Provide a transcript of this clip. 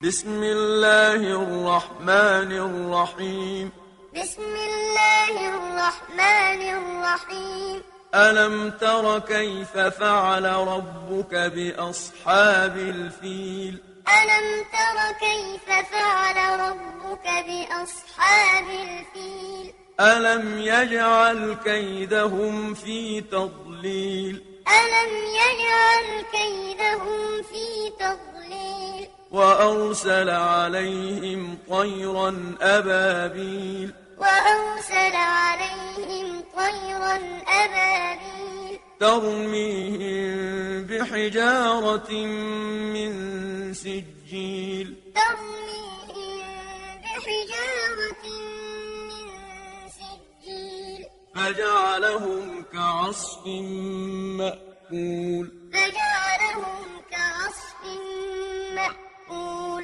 بسم الله الرحمن الرحيم بسم الله الرحمن الرحيم ألم تر كيف فعل ربك بأصحاب الفيل ألم تر كيف فعل ربك بأصحاب الفيل ألم يجعل كيدهم في تضليل ألم يجعل كيدهم في تضليل وأرسل عليهم طيرا أبابيل وأرسل عليهم طيرا أبابيل ترميهم بحجارة من سجيل ترميهم بحجارة من سجيل فجعلهم كعصف مأكول فجعلهم